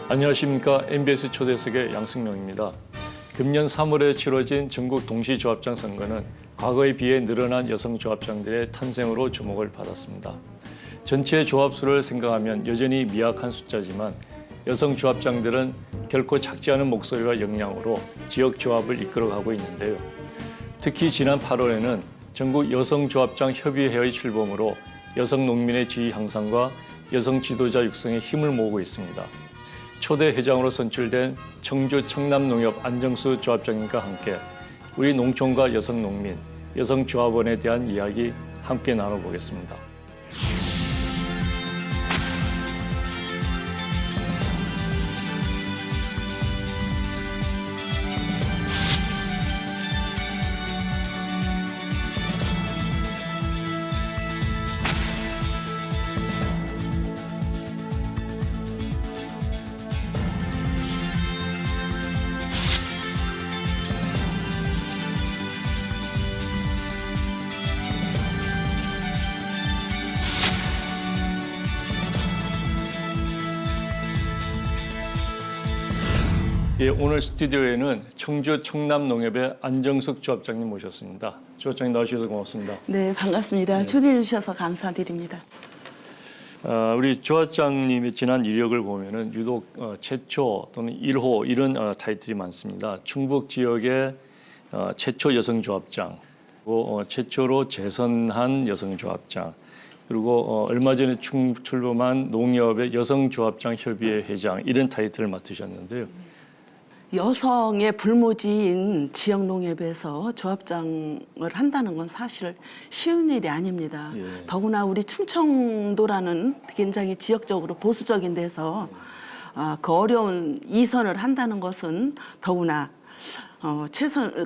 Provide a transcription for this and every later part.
안녕하십니까. MBS 초대석의 양승룡입니다. 금년 3월에 치러진 전국 동시조합장 선거는 과거에 비해 늘어난 여성 조합장들의 탄생으로 주목을 받았습니다. 전체 조합 수를 생각하면 여전히 미약한 숫자지만 여성 조합장들은 결코 작지 않은 목소리와 역량으로 지역 조합을 이끌어가고 있는데요. 특히 지난 8월에는 전국 여성조합장 협의회의 출범으로 여성 농민의 지위 향상과 여성 지도자 육성에 힘을 모으고 있습니다. 초대 회장으로 선출된 청주 청남농협 안정수 조합장님과 함께 우리 농촌과 여성 농민, 여성 조합원에 대한 이야기 함께 나눠보겠습니다. 예, 오늘 스튜디오에는 청주 청남농협의 안정숙 조합장님 모셨습니다. 조합장님 나와주셔서 고맙습니다. 네, 반갑습니다. 초대해 주셔서 감사드립니다. 우리 조합장님의 지난 이력을 보면은 유독 최초 또는 1호 이런 타이틀이 많습니다. 충북 지역의 최초 여성 조합장, 그리고 최초로 재선한 여성 조합장, 그리고 얼마 전에 출범한 농협의 여성 조합장 협의회 회장 이런 타이틀을 맡으셨는데요. 여성의 불모지인 지역 농협에서 조합장을 한다는 건 사실 쉬운 일이 아닙니다. 예. 더구나 우리 충청도라는 굉장히 지역적으로 보수적인 데서 그 어려운 이선을 한다는 것은 더구나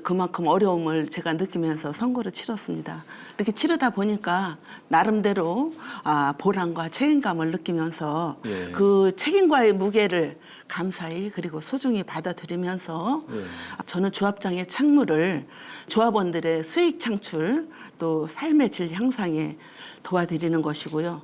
그만큼 어려움을 제가 느끼면서 선거를 치렀습니다. 이렇게 치르다 보니까 나름대로 보람과 책임감을 느끼면서 예. 그 책임과의 무게를 감사히 그리고 소중히 받아들이면서 저는 조합장의 책무를 조합원들의 수익 창출 또 삶의 질 향상에 도와드리는 것이고요.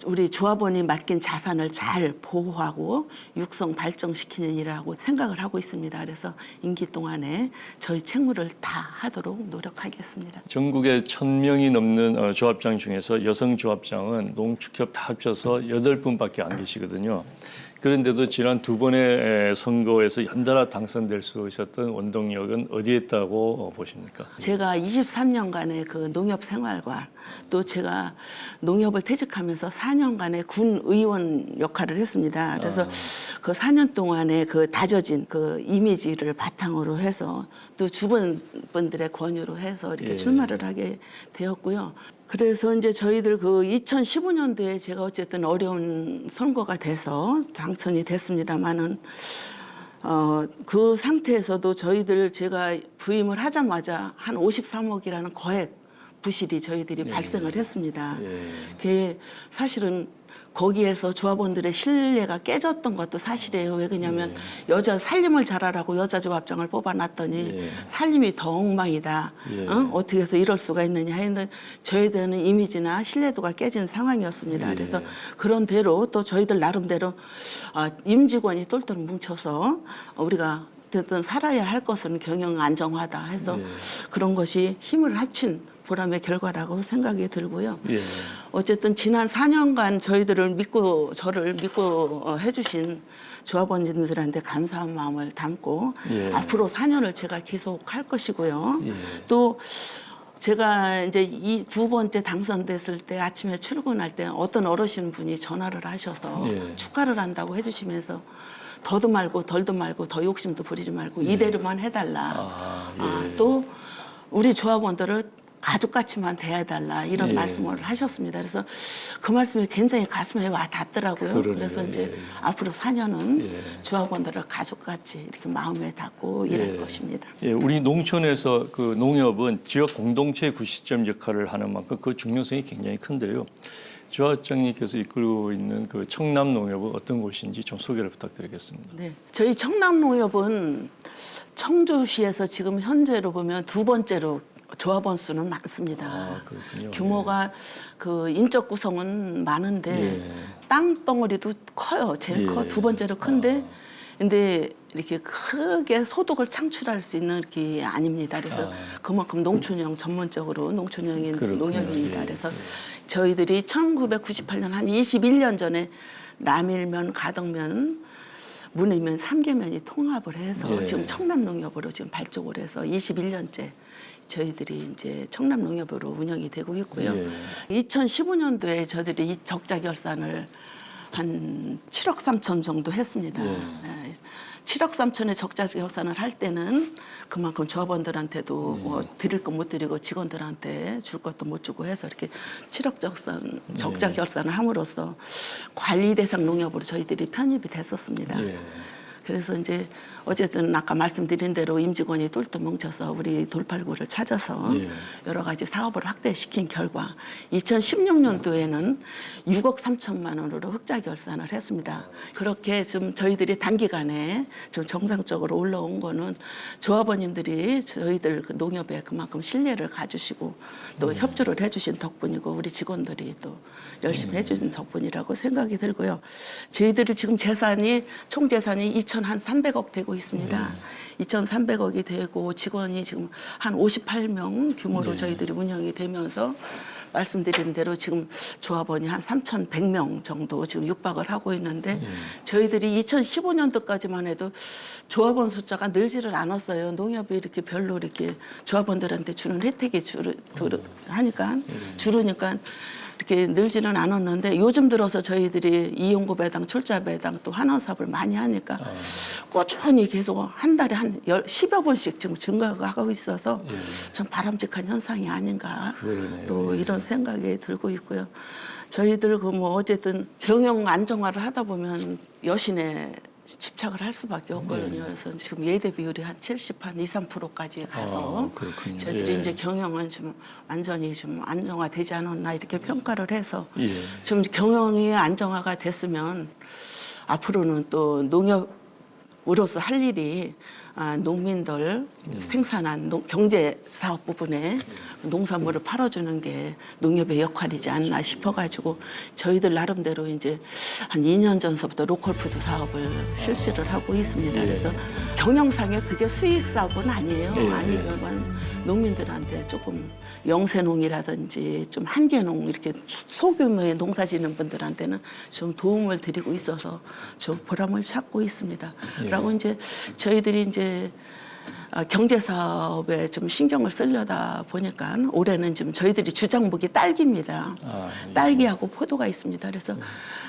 우리 조합원이 맡긴 자산을 잘 보호하고 육성 발전시키는 일이라고 생각을 하고 있습니다. 그래서 임기 동안에 저희 책무를 다 하도록 노력하겠습니다. 전국에 1,000명이 넘는 조합장 중에서 여성 조합장은 농축협 다 합쳐서 8분밖에 안 계시거든요. 그런데도 지난 2번의 선거에서 연달아 당선될 수 있었던 원동력은 어디에 있다고 보십니까? 제가 23년간의 그 농협 생활과 또 제가 농협을 퇴직하면서 4년간의 군 의원 역할을 했습니다. 그래서 그 4년 동안의 그 다져진 그 이미지를 바탕으로 해서 또 주변 분들의 권유로 해서 이렇게 출마를 하게 되었고요. 그래서 이제 저희들 그 2015년도에 제가 어쨌든 어려운 선거가 돼서 당선이 됐습니다만은 그 상태에서도 저희들 제가 부임을 하자마자 한 53억이라는 거액 부실이 저희들이 발생을 했습니다. 그게 사실은 거기에서 조합원들의 신뢰가 깨졌던 것도 사실이에요. 왜 그러냐면 여자 살림을 잘하라고 여자 조합장을 뽑아놨더니 살림이 더 엉망이다. 어떻게 해서 이럴 수가 있느냐 했는데 저희들은 이미지나 신뢰도가 깨진 상황이었습니다. 그래서 그런 대로 또 저희들 나름대로 임직원이 똘똘 뭉쳐서 우리가 어쨌든 살아야 할 것은 경영 안정화다 해서 그런 것이 힘을 합친 보람의 결과라고 생각이 들고요. 어쨌든 지난 4년간 저희를 믿고 해주신 조합원님들한테 감사한 마음을 담고 앞으로 4년을 제가 계속할 것이고요. 또 제가 이제 이 2번째 당선됐을 때 아침에 출근할 때 어떤 어르신 분이 전화를 하셔서 축하를 한다고 해주시면서 더도 말고 덜도 말고 더 욕심도 부리지 말고 이대로만 해달라. 또 우리 조합원들을 가족같이만 대해달라 이런 말씀을 하셨습니다. 그래서 그 말씀이 굉장히 가슴에 와 닿더라고요. 그래서 이제 앞으로 4년은 조합원들을 가족같이 이렇게 마음에 닿고 일할 것입니다. 우리 농촌에서 그 농협은 지역 공동체의 구시점 역할을 하는 만큼 그 중요성이 굉장히 큰데요. 조합장님께서 이끌고 있는 그 청남농협은 어떤 곳인지 좀 소개를 부탁드리겠습니다. 네, 저희 청남농협은 청주시에서 지금 현재로 보면 2번째로 조합원 수는 많습니다. 아, 그렇군요. 규모가 그 인적 구성은 많은데 예. 땅 덩어리도 커요. 제일 예. 커. 두 번째로 큰데 근데 이렇게 크게 소득을 창출할 수 있는 게 아닙니다. 그래서 그만큼 농촌형 전문적으로 농촌형인 그렇군요. 농협입니다. 예. 그래서 저희들이 1998년 한 21년 전에 남일면, 가덕면, 문해면 3개면이 통합을 해서 예. 지금 청남농협으로 지금 발족을 해서 21년째 저희들이 이제 청남농협으로 운영이 되고 있고요. 예. 2015년도에 저희들이 이 적자 결산을 한 7억 3천 정도 했습니다. 예. 네. 7억 3천의 적자 결산을 할 때는 그만큼 조합원들한테도 뭐 드릴 거 못 드리고 직원들한테 줄 것도 못 주고 해서 이렇게 7억 적자 결산을 함으로써 관리 대상 농협으로 저희들이 편입이 됐었습니다. 예. 그래서 이제 어쨌든 아까 말씀드린 대로 임직원이 똘똘 뭉쳐서 우리 돌팔구를 찾아서 예. 여러 가지 사업을 확대시킨 결과 2016년도에는 6억 3천만 원으로 흑자 결산을 했습니다. 그렇게 좀 저희들이 단기간에 좀 정상적으로 올라온 거는 조합원님들이 저희들 그 농협에 그만큼 신뢰를 가주시고 또 협조를 해주신 덕분이고 우리 직원들이 또 열심히 해주신 덕분이라고 생각이 들고요. 저희들이 지금 재산이 총 재산이 2,300억 되고 있습니다. 2,300억이 되고 직원이 지금 한 58명 규모로 저희들이 운영이 되면서 말씀드린 대로 지금 조합원이 한 3,100명 정도 지금 육박을 하고 있는데 저희들이 2015년도까지만 해도 조합원 숫자가 늘지를 않았어요. 농협이 이렇게 별로 이렇게 조합원들한테 주는 혜택이 줄으니까 이렇게 늘지는 않았는데 요즘 들어서 저희들이 이용구 배당, 출자 배당 또 환원 사업을 많이 하니까 꾸준히 계속 한 달에 한 10여 번씩 지금 증가가 하고 있어서 참 바람직한 현상이 아닌가 그러네요. 또 이런 생각이 들고 있고요. 저희들 그 뭐 어쨌든 경영 안정화를 하다 보면 여신에 집착을 할 수밖에 없거든요. 그래서 지금 예대 비율이 한 70, 한 2, 3%까지 가서 그렇군요. 저희들이 예. 이제 경영은 좀 완전히 좀 안정화되지 않았나 이렇게 평가를 해서 예. 좀 경영이 안정화가 됐으면 앞으로는 또 농협으로서 할 일이 농민들 생산한 경제 사업 부분에 농산물을 팔아주는 게 농협의 역할이지 않나 싶어가지고 저희들 나름대로 이제 한 2년 전서부터 로컬푸드 사업을 실시를 하고 있습니다. 그래서 경영상에 그게 수익 사업은 아니에요. 아니면 농민들한테 조금 영세농이라든지 좀 한계농 이렇게 소규모의 농사 짓는 분들한테는 좀 도움을 드리고 있어서 좀 보람을 찾고 있습니다. 라고 이제 저희들이 이제 경제 사업에 좀 신경을 쓰려다 보니까 올해는 지금 저희들이 주장목이 딸기입니다. 딸기하고 포도가 있습니다. 그래서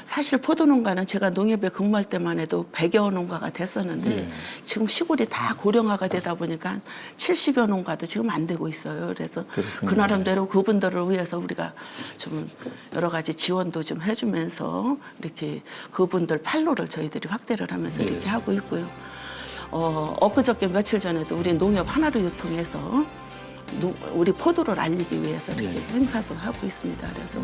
사실 포도 농가는 제가 농협에 근무할 때만 해도 100여 농가가 됐었는데 지금 시골이 다 고령화가 되다 보니까 70여 농가도 지금 안 되고 있어요. 그래서 그 나름대로 그분들을 위해서 우리가 좀 여러 가지 지원도 좀 해주면서 이렇게 그분들 판로를 저희들이 확대를 하면서 이렇게 하고 있고요. 엊그저께 며칠 전에도 우리 농협 하나로 유통해서 우리 포도를 알리기 위해서 이렇게 행사도 하고 있습니다. 그래서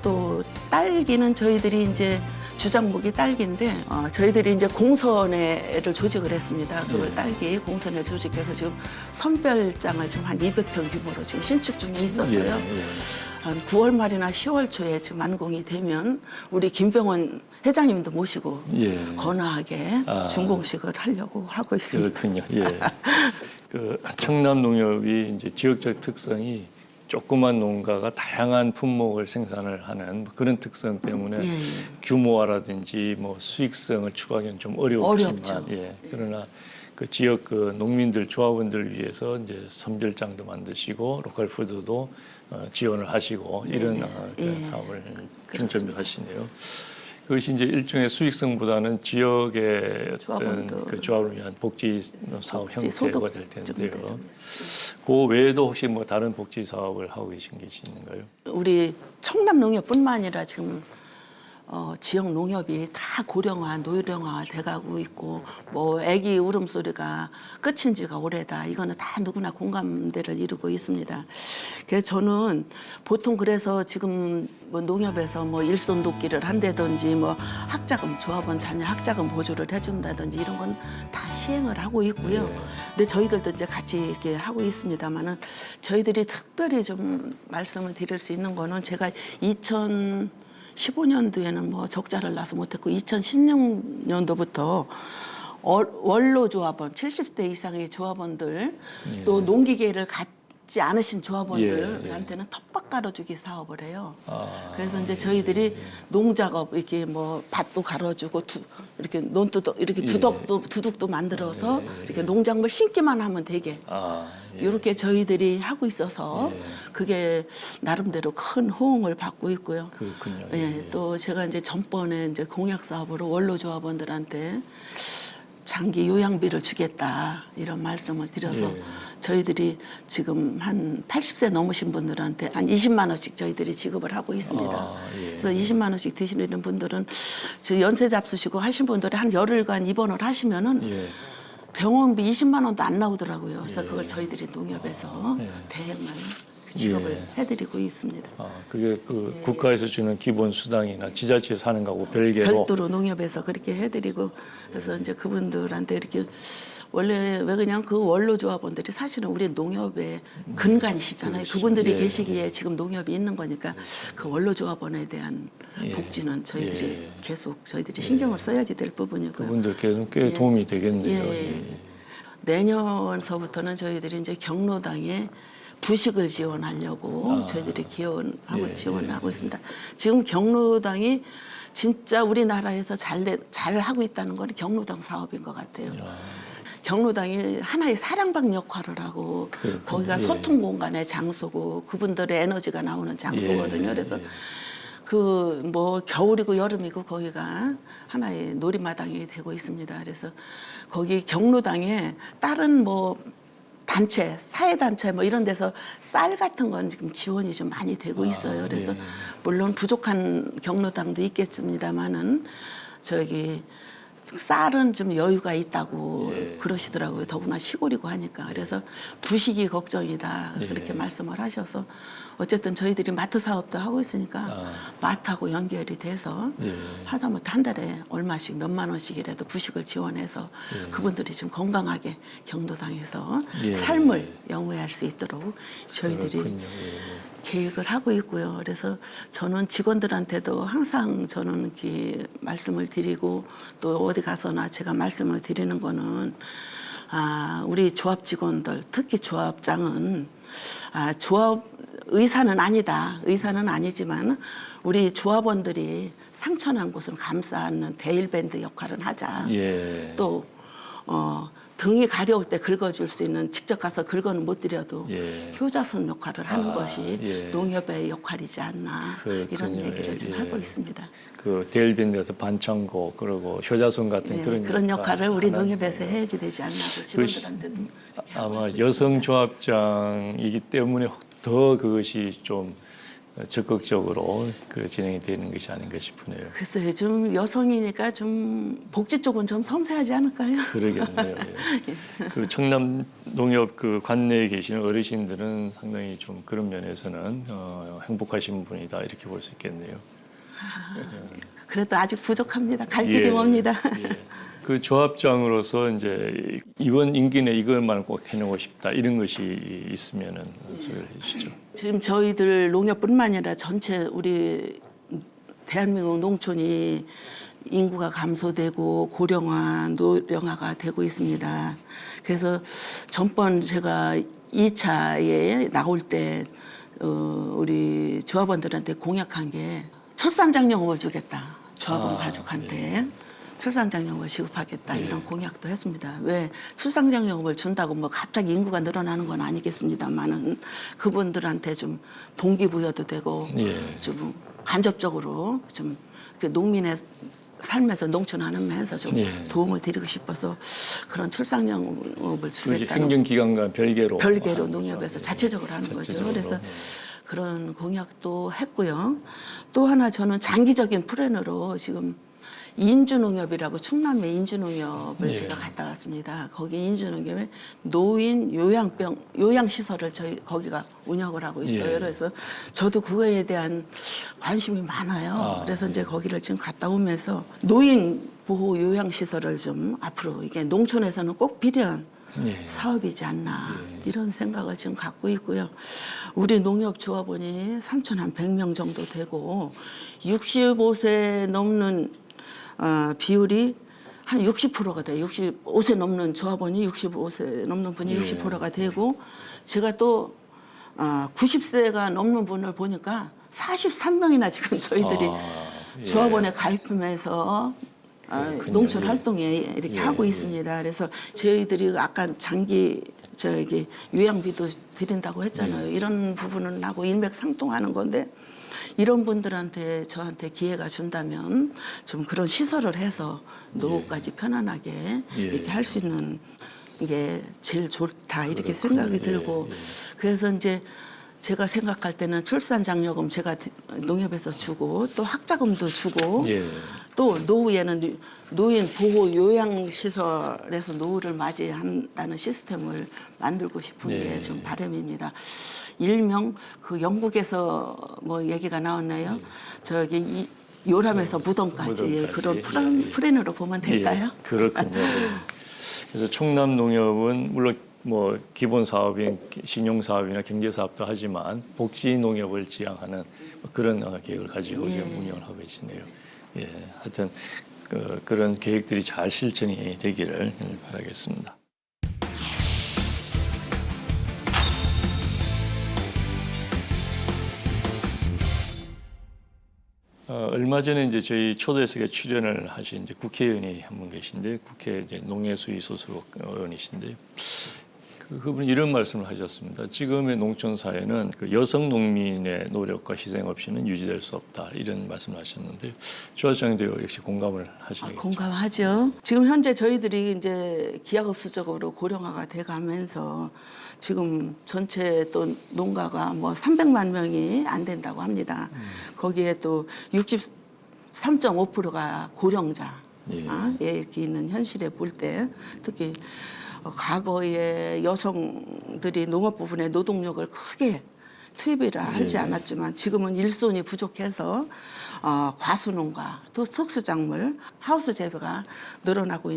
또 딸기는 저희들이 이제 주장목이 딸기인데 저희들이 이제 공선회를 조직을 했습니다. 그 딸기 공선회 조직해서 지금 선별장을 지금 한 200평 규모로 지금 신축 중에 있었어요. 한 9월 말이나 10월 초에 지금 완공이 되면 우리 김병원 회장님도 모시고 건화하게 준공식을 하려고 하고 있습니다. 그렇군요. 예. 그 청남농협이 이제 지역적 특성이 조그만 농가가 다양한 품목을 생산을 하는 그런 특성 때문에 규모화라든지 뭐 수익성을 추구하기는 좀 어렵지만 그러나 그 지역 그 농민들 조합원들 위해서 이제 선별장도 만드시고 로컬 푸드도 지원을 하시고 이런 사업을 중점으로 하시네요. 그것이 이제 일종의 수익성보다는 지역의 어떤 그 조합을 위한 복지 사업 형태가 될 텐데요. 그 외에도 혹시 뭐 다른 복지 사업을 하고 계신 게 있는가요? 우리 청남농협뿐만 아니라 지금 지역 농협이 다 고령화, 노령화 돼가고 있고 뭐 아기 울음소리가 끝인 지가 오래다. 이거는 다 누구나 공감대를 이루고 있습니다. 그래서 저는 보통 그래서 지금 뭐 농협에서 뭐 일손 돕기를 한다든지 뭐 학자금 조합원 자녀 학자금 보조를 해준다든지 이런 건 다 시행을 하고 있고요. 근데 저희들도 이제 같이 이렇게 하고 있습니다만은 저희들이 특별히 좀 말씀을 드릴 수 있는 거는 제가 2015년도에는 뭐 적자를 나서 못했고 2016년도부터 원로 조합원 70대 이상의 조합원들 또 농기계를 갖지 않으신 조합원들한테는 텃밭 갈아주기 사업을 해요. 그래서 이제 저희들이 농작업 이렇게 뭐 밭도 갈아주고 이렇게 논두덕 이렇게 두둑도 만들어서 이렇게 농작물 심기만 하면 되게 이렇게 저희들이 하고 있어서 그게 나름대로 큰 호응을 받고 있고요. 그렇군요. 예, 또 제가 이제 전번에 이제 공약 사업으로 원로 조합원들한테 장기 요양비를 주겠다 이런 말씀을 드려서 저희들이 지금 한 80세 넘으신 분들한테 한 20만 원씩 저희들이 지급을 하고 있습니다. 그래서 20만 원씩 드시는 분들은 저 연세 잡수시고 하신 분들이 한 열흘간 입원을 하시면은 병원비 20만 원도 안 나오더라고요. 그래서 그걸 저희들이 농협에서 대행만 지급을 해드리고 있습니다. 그게 그 국가에서 주는 기본 수당이나 지자체에서 하는 거하고 별개로 농협에서 그렇게 해드리고 그래서 이제 그분들한테 이렇게 원래 왜 그냥 그 원로 조합원들이 사실은 우리 농협의 근간이시잖아요. 그분들이 계시기에 지금 농협이 있는 거니까 그 원로 조합원에 대한 복지는 저희들이 계속 저희들이 신경을 써야지 될 부분이고요. 그분들께는 꽤 도움이 되겠네요. 내년서부터는 저희들이 이제 경로당에 부식을 지원하려고 저희들이 지원하고 있습니다. 지금 경로당이 진짜 우리나라에서 잘 하고 있다는 건 경로당 사업인 것 같아요. 경로당이 하나의 사랑방 역할을 하고 거기가 소통 공간의 장소고 그분들의 에너지가 나오는 장소거든요. 그래서 그 뭐 겨울이고 여름이고 거기가 하나의 놀이마당이 되고 있습니다. 그래서 거기 경로당에 다른 뭐 단체, 사회단체 뭐 이런 데서 쌀 같은 건 지금 지원이 좀 많이 되고 있어요. 그래서 물론 부족한 경로당도 있겠습니다만은 저기 쌀은 좀 여유가 있다고 그러시더라고요. 더구나 시골이고 하니까. 그래서 부식이 걱정이다. 그렇게 말씀을 하셔서 어쨌든 저희들이 마트 사업도 하고 있으니까 마트하고 연결이 돼서 하다못해 한 달에 얼마씩 몇만 원씩이라도 부식을 지원해서 그분들이 좀 건강하게 경로당에서 삶을 영위할 수 있도록 저희들이 계획을 하고 있고요. 그래서 저는 직원들한테도 항상 저는 이렇게 말씀을 드리고 또 어디 가서나 제가 말씀을 드리는 거는 우리 조합 직원들 특히 조합장은 조합 의사는 아니다. 의사는 아니지만 우리 조합원들이 상처난 곳은 감싸는 데일밴드 역할은 하자. 또 등이 가려울 때 긁어줄 수 있는 직접 가서 긁어는 못 드려도 효자손 역할을 하는 것이 농협의 역할이지 않나 이런 얘기를 좀 하고 있습니다. 그 데일밴드에서 반창고 그리고 효자손 같은 그런 역할을 우리 농협에서 해야지 되지 않나 직원들한테도 아마 여성 조합장이기 때문에 더 그것이 좀 적극적으로 그 진행이 되는 것이 아닌가 싶으네요. 글쎄요, 좀 여성이니까 좀 복지 쪽은 좀 섬세하지 않을까요? 그러겠네요. 그 청남 농협 그 관내에 계시는 어르신들은 상당히 좀 그런 면에서는 행복하신 분이다 이렇게 볼 수 있겠네요. 그래도 아직 부족합니다. 갈 길이 멉니다. 그 조합장으로서 이제 이번 임기 내 이것만 꼭 해내고 싶다 이런 것이 있으면은 소개를 해주시죠. 지금 저희들 농협뿐만 아니라 전체 우리 대한민국 농촌이 인구가 감소되고 고령화, 노령화가 되고 있습니다. 그래서 전번 제가 2차에 나올 때 우리 조합원들한테 공약한 게 출산장려금을 주겠다. 조합원 가족한테. 출산장려금을 지급하겠다 이런 공약도 했습니다. 왜 출산장려금을 준다고 뭐 갑자기 인구가 늘어나는 건 아니겠습니다만은 그분들한테 좀 동기부여도 되고 좀 간접적으로 좀 그 농민의 삶에서 농촌하면서 좀 도움을 드리고 싶어서 그런 출산장려금을 주겠다. 행정기관과 별개로 농협에서 자체적으로 하는 거죠. 그래서 그런 공약도 했고요. 또 하나 저는 장기적인 플랜으로 지금 인주농협이라고 충남의 인주농협을 예. 제가 갔다 왔습니다. 거기 인주농협에 노인 요양시설을 저희 거기가 운영을 하고 있어요. 예. 그래서 저도 그거에 대한 관심이 많아요. 그래서 이제 거기를 지금 갔다 오면서 노인 보호 요양시설을 좀 앞으로 이게 농촌에서는 꼭 필요한 예. 사업이지 않나 이런 생각을 지금 갖고 있고요. 우리 농협 조합원이 3,100명 정도 되고 65세 넘는 비율이 한 60%가 돼요. 65세 넘는 조합원이 65세 넘는 분이 60%가 되고 제가 또 90세가 넘는 분을 보니까 43명이나 지금 저희들이 조합원에 가입하면서 농촌 활동에 이렇게 하고 있습니다. 그래서 저희들이 아까 장기 요양비도 드린다고 했잖아요. 이런 부분은 하고 일맥상통하는 건데 이런 분들한테 저한테 기회가 준다면 좀 그런 시설을 해서 노후까지 편안하게 이렇게 할 수 있는 게 제일 좋다 이렇게 생각이 들고 그래서 이제 제가 생각할 때는 출산장려금 제가 농협에서 주고 또 학자금도 주고 또 노후에는 노인 보호 요양시설에서 노후를 맞이한다는 시스템을 만들고 싶은 게 좀 바람입니다. 일명 그 영국에서 뭐 얘기가 나왔나요? 저기 요람에서 무덤까지 그런 플랜으로 보면 될까요? 그렇군요. 그래서 충남 농협은 물론 뭐 기본 사업인 신용 사업이나 경제 사업도 하지만 복지 농협을 지향하는 그런 계획을 가지고 지금 운영을 하고 계시네요. 하여튼 그런 계획들이 잘 실천이 되기를 바라겠습니다. 얼마 전에 이제 저희 초대석에 출연을 하신 이제 국회의원이 한 분 계신데 국회 이제 농해수위 소속 의원이신데 그분이 이런 말씀을 하셨습니다. 지금의 농촌 사회는 그 여성 농민의 노력과 희생 없이는 유지될 수 없다 이런 말씀을 하셨는데 조합장님도 역시 공감을 하시겠죠? 공감하죠. 지금 현재 저희들이 이제 기하급수적으로 고령화가 돼가면서 지금 전체 또 농가가 뭐 300만 명이 안 된다고 합니다. 거기에 또 63.5%가 고령자 이렇게 있는 현실에 볼 때 특히 과거에 여성들이 농업 부분에 노동력을 크게 투입을 하지 않았지만 지금은 일손이 부족해서 과수농가 또 특수작물 하우스 재배가 늘어나고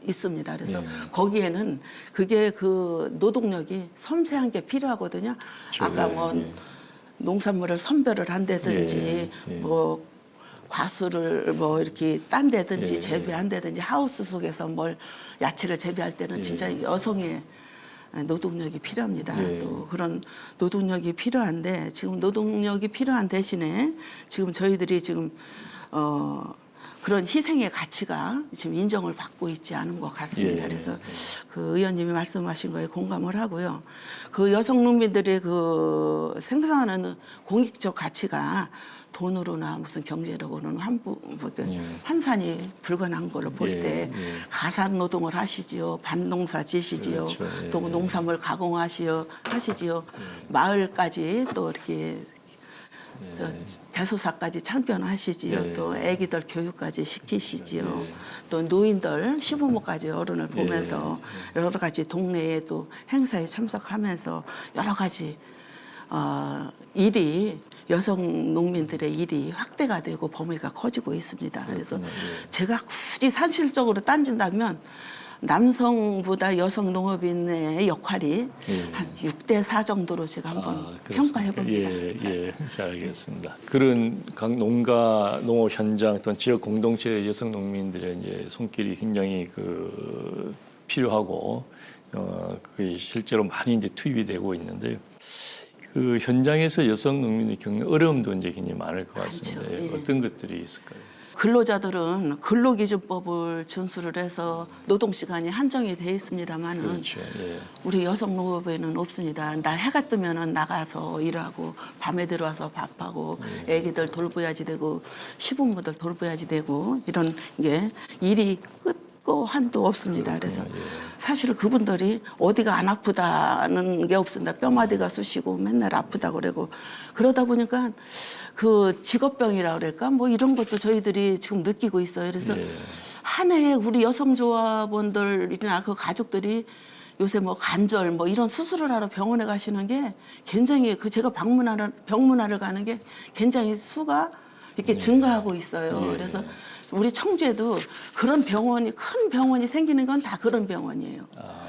있습니다. 그래서 거기에는 그게 그 노동력이 섬세한 게 필요하거든요. 아까 뭐 농산물을 선별을 한다든지 뭐 과수를 뭐 이렇게 딴다든지 재배한다든지 하우스 속에서 뭘 야채를 재배할 때는 진짜 여성의 노동력이 필요합니다. 또 그런 노동력이 필요한데 지금 노동력이 필요한 대신에 지금 저희들이 지금 그런 희생의 가치가 지금 인정을 받고 있지 않은 것 같습니다. 그래서 그 의원님이 말씀하신 거에 공감을 하고요. 그 여성 농민들의 그 생산하는 공익적 가치가 돈으로나 무슨 경제력으로는 환산이 불가능한 걸로 볼 때 가산 노동을 하시지요, 반농사 지시지요, 또 농산물 가공하시지요, 마을까지 또 이렇게 대소사까지 창변하시지요, 또 애기들 교육까지 시키시지요, 또 노인들 시부모까지 어른을 보면서 여러 가지 동네에 또 행사에 참석하면서 여러 가지 일이 여성 농민들의 일이 확대가 되고 범위가 커지고 있습니다. 그래서 제가 굳이 산실적으로 따진다면 남성보다 여성 농업인의 역할이 한 6대4 정도로 제가 한번 평가해 봅니다. 잘 알겠습니다. 그런 각 농가 농업 현장 또는 지역 공동체 여성 농민들의 이제 손길이 굉장히 필요하고 그게 실제로 많이 이제 투입이 되고 있는데. 그 현장에서 여성 농민이 겪는 어려움도 이제 굉장히 많을 것 같습니다. 어떤 것들이 있을까요? 근로자들은 근로기준법을 준수를 해서 노동시간이 한정이 돼 있습니다만은 우리 여성 농업에는 없습니다. 나 해가 뜨면은 나가서 일하고 밤에 들어와서 밥하고 애기들 돌봐야지 되고 시부모들 돌봐야지 되고 이런 게 일이 끝도 한도 없습니다. 그래서 사실 그분들이 어디가 안 아프다는 게 없습니다. 뼈마디가 쑤시고 맨날 아프다고 그러고 그러다 보니까 그 직업병이라 그럴까 뭐 이런 것도 저희들이 지금 느끼고 있어요. 그래서 한 해에 우리 여성조합원들이나 그 가족들이 요새 뭐 관절 뭐 이런 수술을 하러 병원에 가시는 게 굉장히 그 제가 병문안을 가는 게 굉장히 수가 이렇게 증가하고 있어요. 그래서 우리 청주에도 그런 병원이 큰 병원이 생기는 건 다 그런 병원이에요.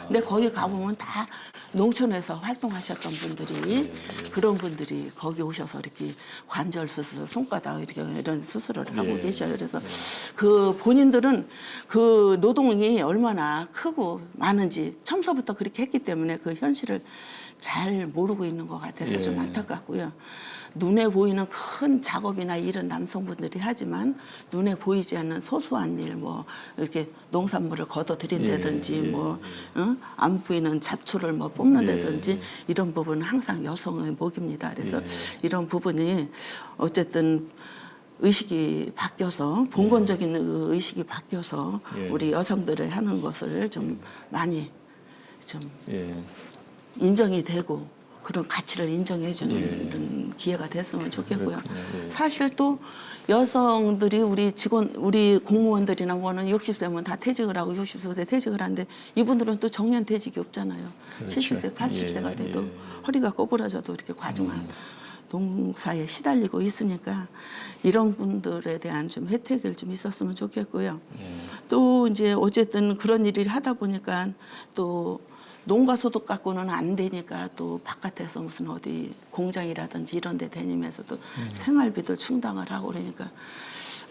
근데 거기 가보면 다 농촌에서 활동하셨던 분들이 그런 분들이 거기 오셔서 이렇게 관절 수술, 손가락 이렇게 이런 수술을 하고 계셔요. 그래서 그 본인들은 그 노동이 얼마나 크고 많은지 처음서부터 그렇게 했기 때문에 그 현실을 잘 모르고 있는 것 같아서 좀 안타깝고요. 눈에 보이는 큰 작업이나 일은 남성분들이 하지만 눈에 보이지 않는 소소한 일, 뭐 이렇게 농산물을 걷어들인다든지 뭐 안 보이는 잡초를 뭐 뽑는다든지 이런 부분은 항상 여성의 몫입니다. 그래서 이런 부분이 어쨌든 의식이 바뀌어서 봉건적인 의식이 바뀌어서 우리 여성들이 하는 것을 좀 많이 좀 인정이 되고 그런 가치를 인정해주는 기회가 됐으면 좋겠고요. 사실 또 여성들이 우리 공무원들이나 뭐는 60세면 다 퇴직을 하고 60세 퇴직을 하는데 이분들은 또 정년 퇴직이 없잖아요. 그렇죠. 70세, 80세가 돼도 허리가 꼬부라져도 이렇게 과중한 농사에 시달리고 있으니까 이런 분들에 대한 좀 혜택을 좀 있었으면 좋겠고요. 또 이제 어쨌든 그런 일을 하다 보니까 또 농가 소득 갖고는 안 되니까 또 바깥에서 무슨 어디 공장이라든지 이런 데 다니면서 또 생활비도 충당을 하고 그러니까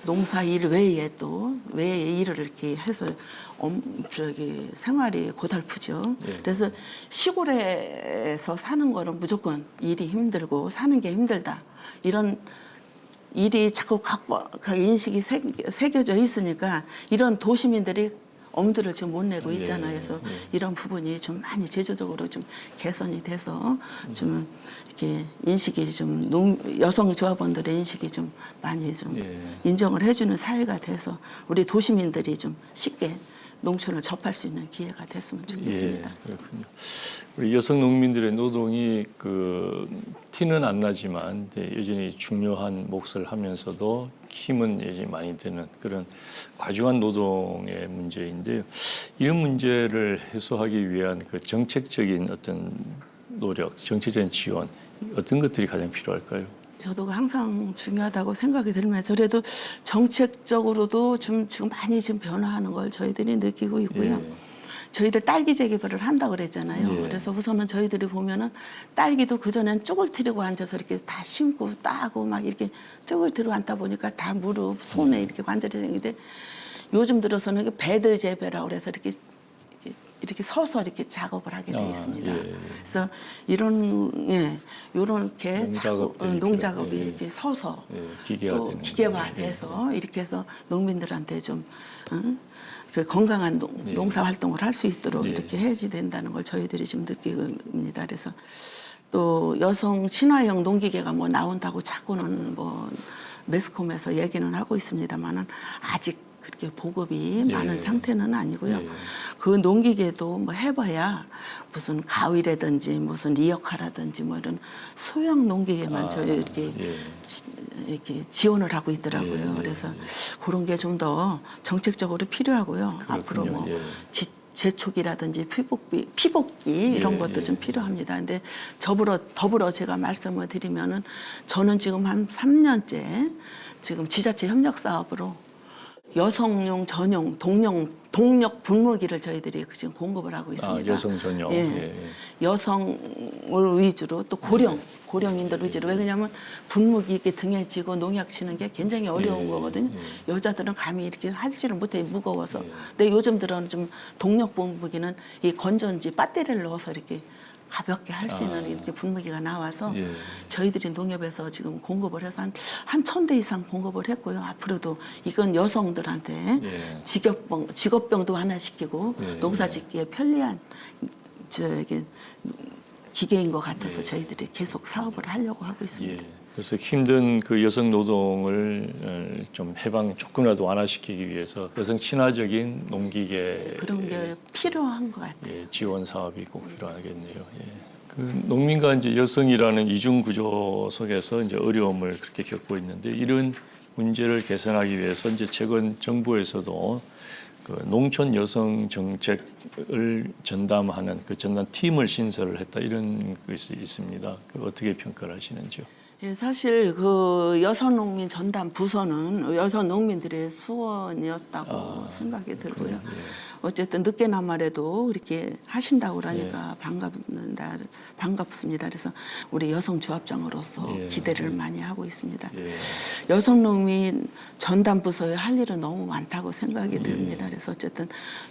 농사 일 외에 또 외에 일을 이렇게 해서 생활이 고달프죠. 그래서 시골에서 사는 거는 무조건 일이 힘들고 사는 게 힘들다. 이런 일이 자꾸 인식이 새겨져 있으니까 이런 도시민들이 엄두를 지금 못 내고 있잖아요. 그래서 이런 부분이 좀 많이 제도적으로 좀 개선이 돼서 좀 이렇게 인식이 좀 여성 조합원들의 인식이 좀 많이 좀 인정을 해주는 사회가 돼서 우리 도시민들이 좀 쉽게 농촌을 접할 수 있는 기회가 됐으면 좋겠습니다. 그렇군요. 우리 여성 농민들의 노동이 그 티는 안 나지만 여전히 중요한 몫을 하면서도 힘은 여전히 많이 드는 그런 과중한 노동의 문제인데요. 이런 문제를 해소하기 위한 그 정책적인 어떤 노력, 정책적인 지원 어떤 것들이 가장 필요할까요? 저도 항상 중요하다고 생각이 들면서 그래도 정책적으로도 지금 많이 변화하는 걸 저희들이 느끼고 있고요. 저희들 딸기 재개발을 한다고 그랬잖아요. 그래서 우선은 저희들이 보면은 딸기도 그전엔 쭈글트리고 앉아서 이렇게 다 심고 따고 막 이렇게 쭈글트리고 앉다 보니까 다 무릎, 손에 이렇게 관절이 생기는데 요즘 들어서는 베드 재배라고 그래서 이렇게 서서 이렇게 작업을 하게 돼 있습니다. 그래서 이렇게 농작업이 이렇게 서서 또 기계화돼서 이렇게 해서 농민들한테 좀 그 건강한 농사 활동을 할 수 있도록 이렇게 해야지 된다는 걸 저희들이 지금 느낍니다. 그래서 또 여성 친화형 농기계가 뭐 나온다고 자꾸는 뭐 매스컴에서 얘기는 하고 있습니다만은 아직 그렇게 보급이 많은 상태는 아니고요. 그 농기계도 뭐 해봐야 무슨 가위라든지 무슨 리어카라든지 뭐 이런 소형 농기계만 저희 이렇게 지원을 하고 있더라고요. 그래서 그런 게 좀 더 정책적으로 필요하고요. 그렇군요. 앞으로 뭐 재촉이라든지 피복기 이런 것도 좀 필요합니다. 근데 더불어 제가 말씀을 드리면은 저는 지금 한 3년째 지금 지자체 협력 사업으로 여성용 전용 동력 분무기를 저희들이 지금 공급을 하고 있습니다. 여성 전용. 여성을 위주로 또 고령인들 위주로. 왜냐하면 분무기 이렇게 등에 지고 농약 치는 게 굉장히 어려운 거거든요. 여자들은 감히 이렇게 하지를 못해 무거워서. 근데 요즘 들어는 좀 동력 분무기는 이 건전지 배터리를 넣어서 이렇게 가볍게 할 수 있는 이렇게 분무기가 나와서 저희들이 농협에서 지금 공급을 해서 한 1,000대 이상 공급을 했고요. 앞으로도 이건 여성들한테 직업병도 하나 시키고 농사짓기에 편리한 기계인 것 같아서 저희들이 계속 사업을 하려고 하고 있습니다. 그래서 힘든 그 여성 노동을 좀 해방 조금이라도 완화시키기 위해서 여성 친화적인 농기계 그런 게 필요한 것 같아요. 예, 지원 사업이 꼭 필요하겠네요. 예. 그 농민과 이제 여성이라는 이중 구조 속에서 이제 어려움을 그렇게 겪고 있는데 이런 문제를 개선하기 위해서 이제 최근 정부에서도 그 농촌 여성 정책을 전담하는 그 전담 팀을 신설을 했다 이런 것이 있습니다. 그 어떻게 평가를 하시는지요? 예, 사실 그 여성 농민 전담 부서는 여성 농민들의 수원이었다고 생각이 들고요. 어쨌든 늦게나마라도 이렇게 하신다고 그러니까 반갑습니다. 그래서 우리 여성 조합장으로서 기대를 많이 하고 있습니다. 여성 농민 전담 부서에 할 일은 너무 많다고 생각이 듭니다. 그래서 어쨌든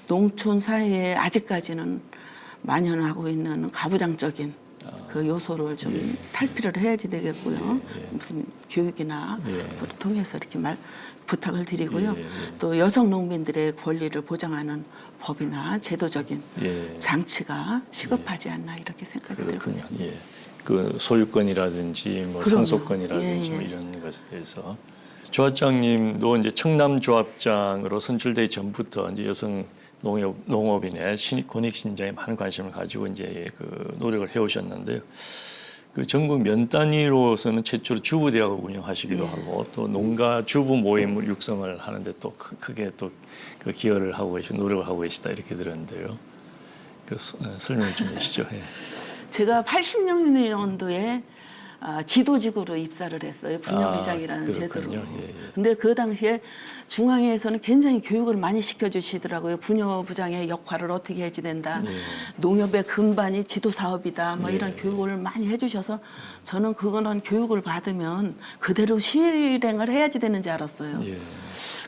농촌 사회에 아직까지는 만연하고 있는 가부장적인 그 요소를 좀 탈피를 해야지 되겠고요. 무슨 교육이나 그걸 통해서 이렇게 부탁을 드리고요. 또 여성 농민들의 권리를 보장하는 법이나 제도적인 장치가 시급하지 않나 이렇게 생각이 들고 있습니다. 예. 그 소유권이라든지 뭐 그럼요. 상속권이라든지 뭐 이런 것에 대해서 조합장님도 이제 청남 조합장으로 선출되기 전부터 이제 여성 농업인의 권익 신장에 많은 관심을 가지고 이제 그 노력을 해오셨는데요. 그 전국 면 단위로서는 최초로 주부 대학을 운영하시기도 하고 또 농가 주부 모임을 육성을 하는데 또 크게 또 그 기여를 하고 계시고 노력을 하고 계시다 이렇게 들었는데요. 그 설명 좀 해주시죠. 예. 제가 86년도에 지도직으로 입사를 했어요. 분녀비장이라는 제도로. 근데 그 당시에 중앙에서는 굉장히 교육을 많이 시켜주시더라고요. 분녀부장의 역할을 어떻게 해야 된다. 농협의 근반이 지도사업이다. 뭐 이런 교육을 많이 해주셔서 저는 그거는 교육을 받으면 그대로 실행을 해야지 되는지 알았어요.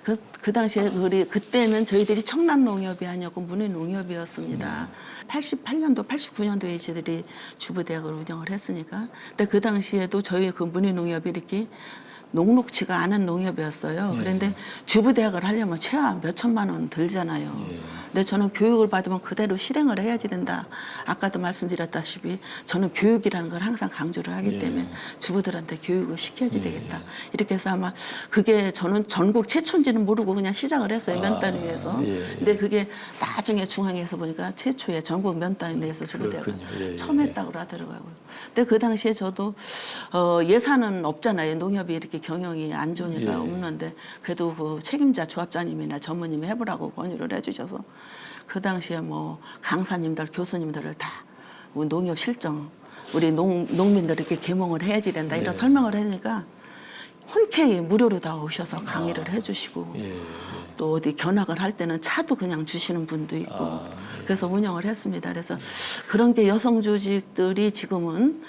그 당시에 그때는 저희들이 청남농협이 아니었고 문해농협이었습니다. 88년도, 89년도에 저희들이 주부대학을 운영을 했으니까. 근데 그 당시에도 저희 그 문해농협이 이렇게 녹록치가 않은 농협이었어요. 그런데 주부대학을 하려면 최하 몇 천만 원 들잖아요. 근데 저는 교육을 받으면 그대로 실행을 해야지 된다. 아까도 말씀드렸다시피 저는 교육이라는 걸 항상 강조를 하기 때문에 주부들한테 교육을 시켜야지 되겠다. 이렇게 해서 아마 그게 저는 전국 최초인지는 모르고 그냥 시작을 했어요. 면단위에서. 근데 그게 나중에 중앙에서 보니까 최초의 전국 면단위에서 주부대학을 처음 했다고 하더라고요. 근데 그 당시에 저도 예산은 없잖아요. 농협이 이렇게 경영이 안 좋으니까 없는데 그래도 그 책임자 조합장님이나 전무님이 해보라고 권유를 해주셔서 그 당시에 뭐 강사님들, 교수님들을 다 농협 실정 우리 농민들 이렇게 계몽을 해야지 된다 이런 설명을 하니까 흔쾌히 무료로 다 오셔서 강의를 해주시고 또 어디 견학을 할 때는 차도 그냥 주시는 분도 있고 그래서 운영을 했습니다. 그래서 그런 게 여성 조직들이 지금은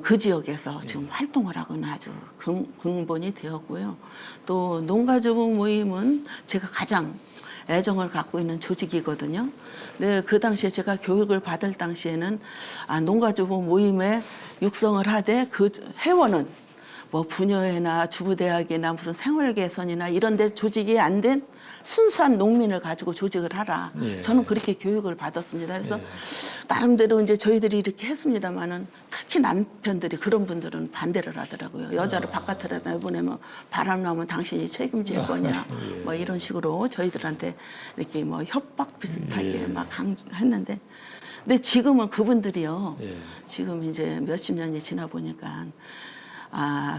그 지역에서 지금 활동을 하고는 아주 근본이 되었고요. 또 농가주부 모임은 제가 가장 애정을 갖고 있는 조직이거든요. 근데 그 당시에 제가 교육을 받을 당시에는 농가주부 모임에 육성을 하되 그 회원은 뭐 부녀회나 주부대학이나 무슨 생활개선이나 이런 데 조직이 안 된 순수한 농민을 가지고 조직을 하라. 저는 그렇게 교육을 받았습니다. 그래서 나름대로 이제 저희들이 이렇게 했습니다마는 특히 남편들이 그런 분들은 반대를 하더라고요. 여자를 바깥으로 내보내면 바람 나오면 당신이 책임질 거냐. 뭐 이런 식으로 저희들한테 이렇게 뭐 협박 비슷하게 막 강조했는데 근데 지금은 그분들이요. 지금 이제 몇십 년이 지나 보니까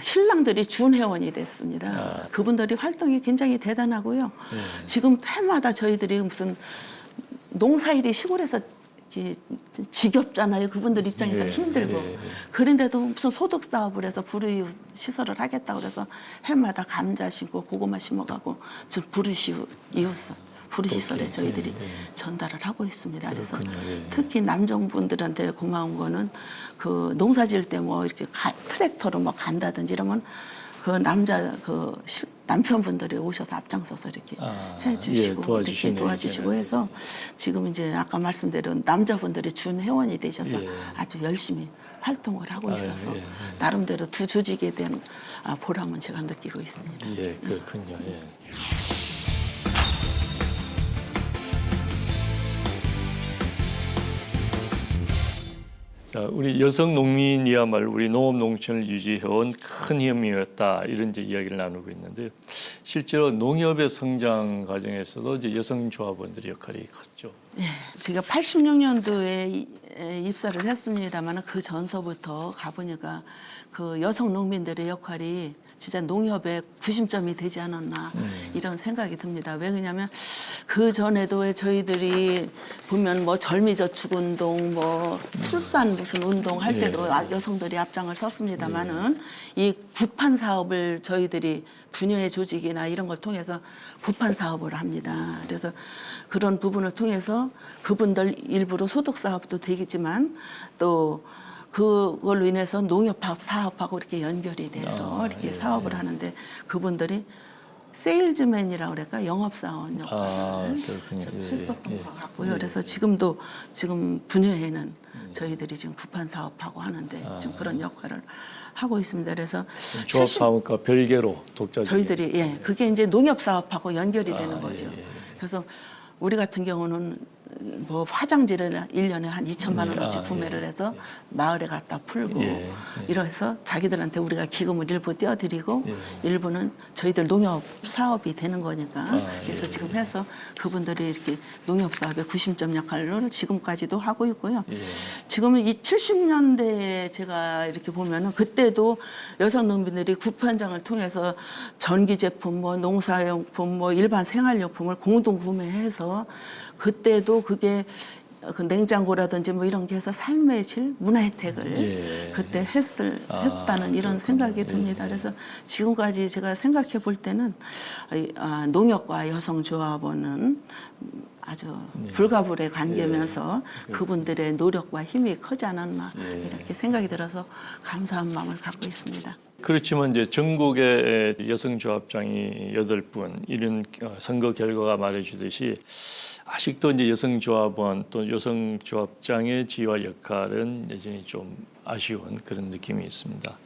신랑들이 준회원이 됐습니다. 그분들이 활동이 굉장히 대단하고요. 지금 해마다 저희들이 무슨 농사일이 시골에서 지겹잖아요. 그분들 입장에서 힘들고. 그런데도 무슨 소득 사업을 해서 불우이웃 시설을 하겠다고 그래서 해마다 감자 심고 고구마 심어가고 저 불우시설에 저희들이 전달을 하고 있습니다. 그래서 특히 남성분들한테 고마운 거는 그 농사 지을 때 뭐 이렇게 트랙터로 뭐 간다든지 이러면 그 남편분들이 오셔서 앞장서서 이렇게 해주시고 이렇게 도와주시고 해서 지금 이제 아까 말씀대로 남자분들이 준 회원이 되셔서 아주 열심히 활동을 하고 있어서 나름대로 두 조직에 대한 보람은 제가 느끼고 있습니다. 예, 그렇군요. 예. 우리 여성 농민이야말로 우리 농업 농촌을 유지해온 큰 힘이었다 이런 이제 이야기를 나누고 있는데 실제로 농협의 성장 과정에서도 이제 여성 조합원들의 역할이 컸죠. 예, 제가 86년도에 입사를 했습니다만 그 전서부터 가보니까 그 여성 농민들의 역할이 진짜 농협의 구심점이 되지 않았나 이런 생각이 듭니다. 왜 그러냐면 그 전에도 왜 저희들이 보면 뭐 절미저축운동, 뭐 출산 무슨 운동 할 때도 여성들이 앞장을 섰습니다만은 이 구판 사업을 저희들이 분야의 조직이나 이런 걸 통해서 구판 사업을 합니다. 그래서 그런 부분을 통해서 그분들 일부러 소득 사업도 되겠지만 또 그걸로 인해서 농협 사업하고 이렇게 연결이 돼서 이렇게 사업을 하는데 그분들이 세일즈맨이라고 그럴까 영업사원 역할을 좀 했었던 것 같고요. 그래서 지금 분야에는 저희들이 지금 구판 사업하고 하는데 지금 그런 역할을 하고 있습니다. 그래서 조합 사업과 별개로 독자적인 저희들이 그게 이제 농협 사업하고 연결이 되는 거죠. 그래서 우리 같은 경우는 뭐 화장지를 1년에 한 2천만 원어치 구매를 해서 마을에 갖다 풀고 이래서 자기들한테 우리가 기금을 일부 떼어드리고 일부는 저희들 농협 사업이 되는 거니까 그래서 지금 해서 그분들이 이렇게 농협 사업의 구심점 역할을 지금까지도 하고 있고요. 지금은 이 70년대에 제가 이렇게 보면은 그때도 여성 농민들이 구판장을 통해서 전기 제품, 뭐 농사용품, 뭐 일반 생활용품을 공동 구매해서 그때도 그게 그 냉장고라든지 뭐 이런 게 해서 삶의 질, 문화 혜택을 그때 했다는 이런 생각이 듭니다. 그래서 지금까지 제가 생각해 볼 때는 농협과 여성조합원은 아주 불가분의 관계면서 그분들의 노력과 힘이 크지 않았나 이렇게 생각이 들어서 감사한 마음을 갖고 있습니다. 그렇지만 이제 전국의 여성 조합장이 8분 이런 선거 결과가 말해주듯이 아직도 이제 여성 조합원 또 여성 조합장의 지휘와 역할은 여전히 좀 아쉬운 그런 느낌이 있습니다.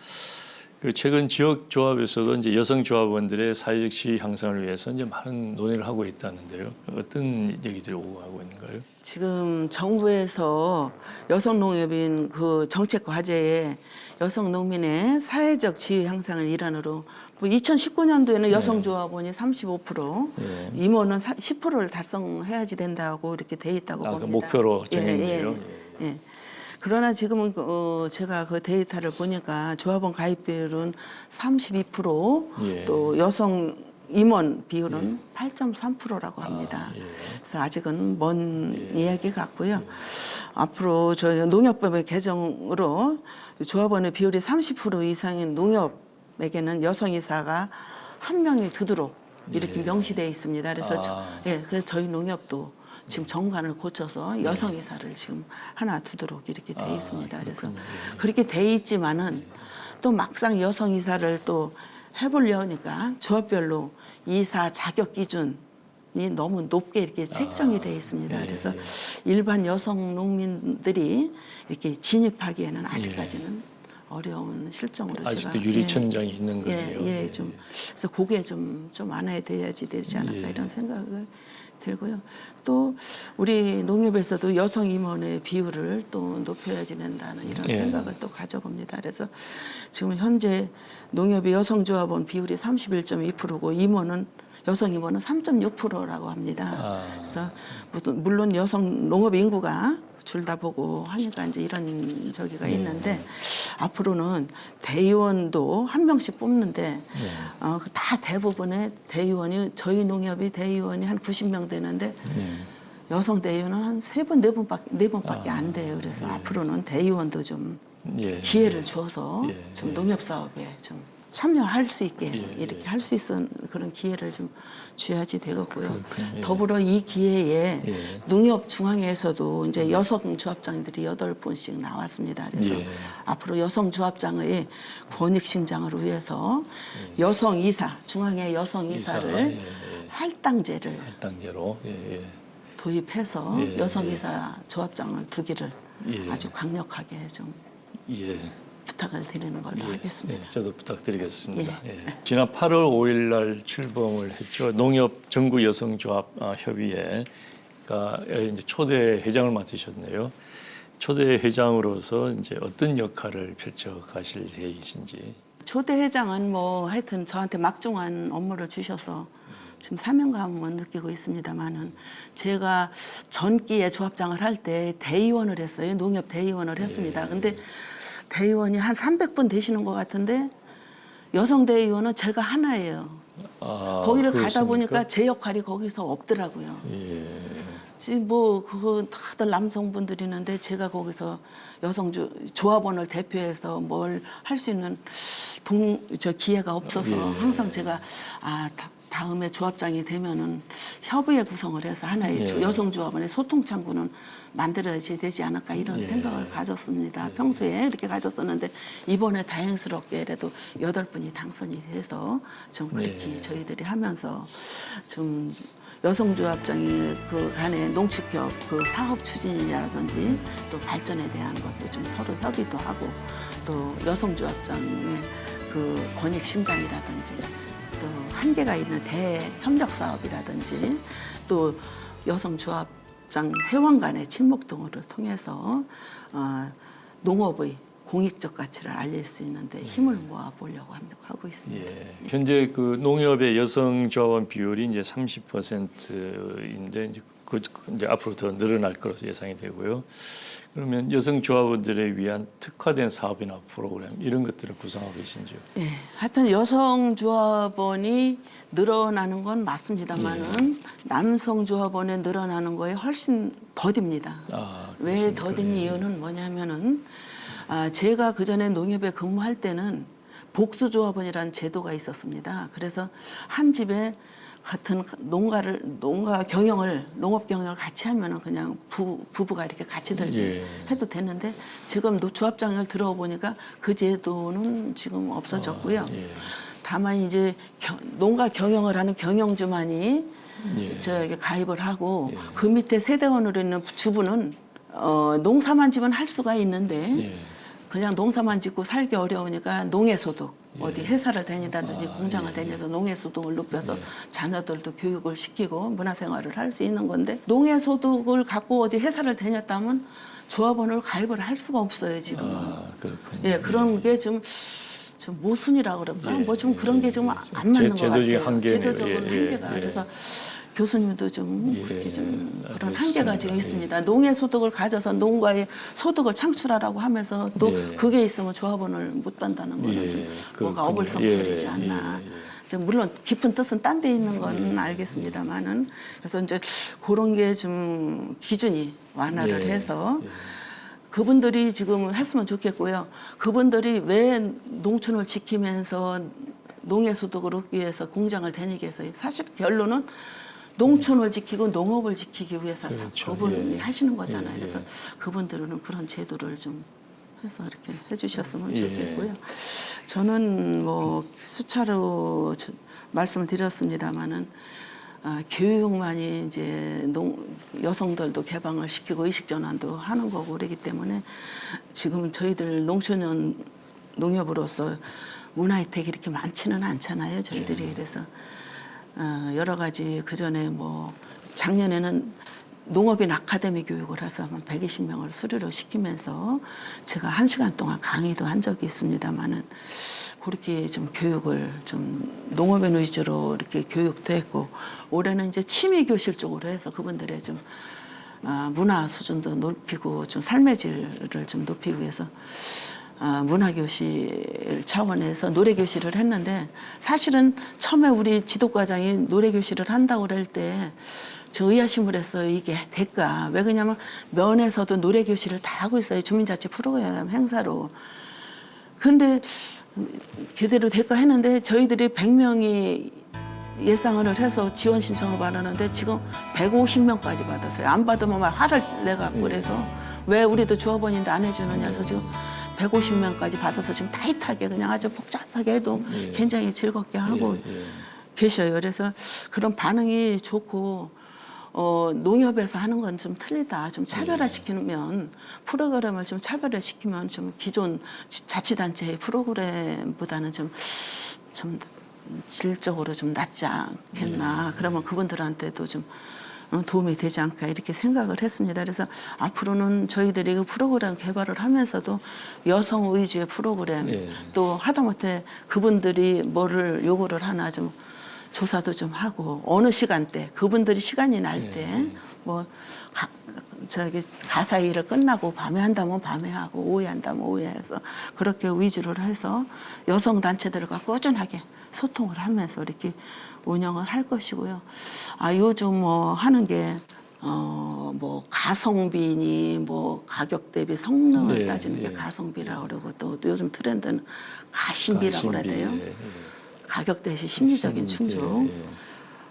그 최근 지역 조합에서도 이제 여성 조합원들의 사회적 지위 향상을 위해서 이제 많은 논의를 하고 있다는데요. 어떤 얘기들이 오고 가고 있는가요? 지금 정부에서 여성 농협인 그 정책 과제에 여성 농민의 사회적 지위 향상을 일환으로 2019년도에는 여성 조합원이 35%, 임원은 10%를 달성해야지 된다고 이렇게 돼 있다고 봅니다. 그 목표로 정했네요. 예. 그러나 지금은 제가 그 데이터를 보니까 조합원 가입비율은 32%, 또 여성 임원 비율은 8.3%라고 합니다. 그래서 아직은 먼 이야기 같고요. 앞으로 저희 농협법의 개정으로 조합원의 비율이 30% 이상인 농협에게는 여성이사가 한 명이 두도록 이렇게 명시되어 있습니다. 그래서 그래서 저희 농협도 지금 정관을 고쳐서 여성이사를 지금 하나 두도록 이렇게 돼 있습니다. 그래서 그렇게 돼 있지만은 또 막상 여성이사를 또 해보려니까 조합별로 이사 자격 기준이 너무 높게 이렇게 책정이 돼 있습니다. 그래서 일반 여성 농민들이 이렇게 진입하기에는 아직까지는 어려운 실정으로 아직도 제가 유리천장이 있는 거네요. 좀 그래서 그게 좀 완화해 되지 않을까 이런 생각을 들고요. 또 우리 농협에서도 여성 임원의 비율을 또 높여야지 된다는 이런 생각을 또 가져봅니다. 그래서 지금 현재 농협의 여성조합원 비율이 31.2%고 여성 임원은 3.6%라고 합니다. 그래서 물론 여성 농업 인구가 줄다 보고 하니까 이제 이런 저기가 있는데 앞으로는 대의원도 한 명씩 뽑는데 다 대부분의 대의원이 저희 농협이 대의원이 한 90명 되는데 여성 대의원은 한 3번, 4번밖에 안 돼요. 그래서 앞으로는 대의원도 좀 기회를 줘서 좀 농협 사업에 좀 참여할 수 있게 이렇게 할 수 있는 그런 기회를 좀 줘야지 되겠고요. 더불어 이 기회에 농협 중앙회에서도 이제 여성 조합장들이 8분씩 나왔습니다. 그래서 앞으로 여성 조합장의 권익 신장을 위해서 여성 이사, 중앙회 여성 이사를 할당제로 도입해서 여성 이사 조합장을 두기를 아주 강력하게 좀 부탁을 드리는 걸로 하겠습니다. 저도 부탁드리겠습니다. 지난 8월 5일 날 출범을 했죠. 농협 전국 여성조합 협의회가 이제 초대 회장을 맡으셨네요. 초대 회장으로서 이제 어떤 역할을 펼쳐 가실 계획이신지. 초대 회장은 뭐 하여튼 저한테 막중한 업무를 주셔서 지금 사명감은 느끼고 있습니다만은 제가 전기에 조합장을 할 때 대의원을 했어요. 농협 대의원을 했습니다. 근데 대의원이 한 300분 되시는 것 같은데 여성 대의원은 제가 하나예요. 아, 거기를 가다 그렇습니까? 보니까 제 역할이 거기서 없더라고요. 예. 지금 뭐 그거 다들 남성분들이 있는데 제가 거기서 여성 조합원을 대표해서 뭘 할 수 있는 기회가 없어서 항상 제가 다음에 조합장이 되면은 협의회 구성을 해서 하나의 여성 조합원의 소통 창구는 만들어야 되지 않을까 이런 생각을 가졌습니다. 평소에 이렇게 가졌었는데 이번에 다행스럽게 그래도 8분이 당선이 돼서 좀 그렇게 저희들이 하면서 좀 여성조합장이 그 간의 농축협 그 사업 추진이라든지 또 발전에 대한 것도 좀 서로 협의도 하고 또 여성조합장의 그 권익 신장이라든지 또 한계가 있는 대협력 사업이라든지 또 여성조합장 회원 간의 친목 동호를 통해서 농업의 공익적 가치를 알릴 수 있는데 힘을 모아 보려고 하고 있습니다. 예. 현재 그 농협의 여성 조합원 비율이 이제 30%인데 이제 앞으로 더 늘어날 것으로 예상이 되고요. 그러면 여성 조합원들에 위한 특화된 사업이나 프로그램 이런 것들을 구상하고 계신지요? 예, 하여튼 여성 조합원이 늘어나는 건 맞습니다만은 남성 조합원에 늘어나는 거에 훨씬 더딥니다. 왜 그렇습니까? 더딘 이유는 뭐냐면은 제가 그 전에 농협에 근무할 때는 복수조합원이라는 제도가 있었습니다. 그래서 한 집에 같은 농업 경영을 같이 하면은 그냥 부부가 이렇게 같이 들게 해도 되는데 지금 조합장을 들어보니까 그 제도는 지금 없어졌고요. 다만 이제 농가 경영을 하는 경영주만이 저에게 가입을 하고 그 밑에 세대원으로 있는 주부는 농사만 지면 할 수가 있는데 그냥 농사만 짓고 살기 어려우니까 농해소득 어디 회사를 다닌다든지 공장을 다녀서 농해소득을 높여서 자녀들도 교육을 시키고 문화생활을 할 수 있는 건데 농해소득을 갖고 어디 회사를 다녔다면 조합원을 가입을 할 수가 없어요 지금은. 그렇군요. 예, 그런 게 좀 모순이라고 그럴까? 뭐 좀 그런 게 좀 안 맞는 것 같아요. 제도적인 한계네요. 제도적인 한계가. 그래서 교수님도 좀 그렇게 좀 그런 한계가 지금 있습니다. 농해 소득을 가져서 농가의 소득을 창출하라고 하면서 또 그게 있으면 조합원을 못 단다는 거는 좀 뭔가 어불성설이지 않나. 물론 깊은 뜻은 딴 데 있는 건 알겠습니다만은 그래서 이제 그런 게 좀 기준이 완화를 해서 그분들이 지금 했으면 좋겠고요. 그분들이 왜 농촌을 지키면서 농해 소득을 얻기 위해서 공장을 다니게 해서 사실 결론은 농촌을 지키고 농업을 지키기 위해서 그분이 하시는 거잖아요. 그래서 그분들은 그런 제도를 좀 해서 이렇게 해주셨으면 좋겠고요. 저는 뭐 수차로 말씀을 드렸습니다마는 교육만이 이제 여성들도 개방을 시키고 의식 전환도 하는 거고 그러기 때문에 지금 저희들 농촌 농협으로서 문화 혜택이 이렇게 많지는 않잖아요. 저희들이 그래서. 여러 가지 그 전에 뭐 작년에는 농업인 아카데미 교육을 해서 한 120명을 수료를 시키면서 제가 1시간 동안 강의도 한 적이 있습니다만은 그렇게 좀 교육을 좀 농업인 위주로 이렇게 교육도 했고 올해는 이제 취미 교실 쪽으로 해서 그분들의 좀 문화 수준도 높이고 좀 삶의 질을 좀 높이기 위해서 문화교실 차원에서 노래교실을 했는데 사실은 처음에 우리 지도과장이 노래교실을 한다고 그럴 때 저 의아심을 했어요. 이게 될까? 왜 그러냐면 면에서도 노래교실을 다 하고 있어요. 주민자치 프로그램 행사로. 근데 제대로 될까 했는데 저희들이 100명이 예상을 해서 지원 신청을 받았는데 지금 150명까지 받았어요. 안 받으면 막 화를 내갖고 그래서 왜 우리도 조합원인데 안 해주느냐 해서 지금 150명까지 받아서 지금 타이트하게 그냥 아주 복잡하게 해도 굉장히 즐겁게 하고 계셔요. 그래서 그런 반응이 좋고 농협에서 하는 건 좀 틀리다. 좀 차별화시키면 프로그램을 좀 차별화시키면 좀 기존 자치단체의 프로그램보다는 좀 질적으로 좀 낫지 않겠나. 그러면 그분들한테도 좀 도움이 되지 않을까 이렇게 생각을 했습니다. 그래서 앞으로는 저희들이 그 프로그램 개발을 하면서도 여성 위주의 프로그램 예. 또 하다못해 그분들이 뭐를 요구를 하나 좀 조사도 좀 하고 어느 시간대 그분들이 시간이 날 때 뭐 저기 가사 일을 끝나고 밤에 한다면 밤에 하고 오후에 한다면 오후에 해서 그렇게 위주로 해서 여성 단체들과 꾸준하게 소통을 하면서 이렇게 운영을 할 것이고요. 요즘 뭐 하는 게 뭐 가성비니 뭐 가격 대비 성능을 네, 따지는 게 예. 가성비라고 그러고 또 요즘 트렌드는 가심비라고 그래야 돼요. 예. 가격 대신 심리적인 충족. 예.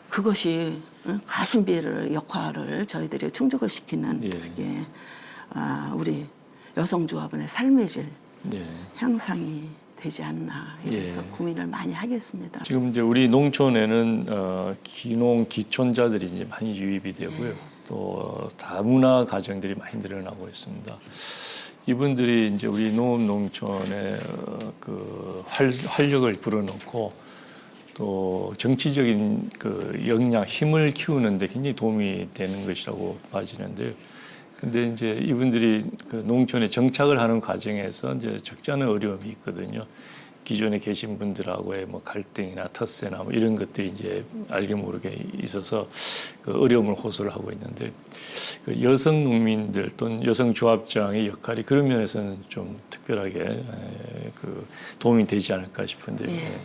그것이 가심비를 역할을 저희들이 충족을 시키는 예. 그게 우리 여성조합원의 삶의 질 예. 향상이 되지 않나 이래서 예. 고민을 많이 하겠습니다. 지금 이제 우리 농촌에는 기농 기촌자들이 이제 많이 유입이 되고요. 또 다문화 가정들이 많이 늘어나고 있습니다. 이분들이 이제 우리 농업 농촌에 그 활력을 불어넣고 또 정치적인 그 역량, 힘을 키우는데 굉장히 도움이 되는 것이라고 봐지는데요. 근데 이제 이분들이 그 농촌에 정착을 하는 과정에서 이제 적지 않은 어려움이 있거든요. 기존에 계신 분들하고의 뭐 갈등이나 텃세나 뭐 이런 것들이 이제 알게 모르게 있어서 그 어려움을 호소를 하고 있는데 그 여성 농민들 또는 여성 조합장의 역할이 그런 면에서는 좀 특별하게 그 도움이 되지 않을까 싶은데요. 예.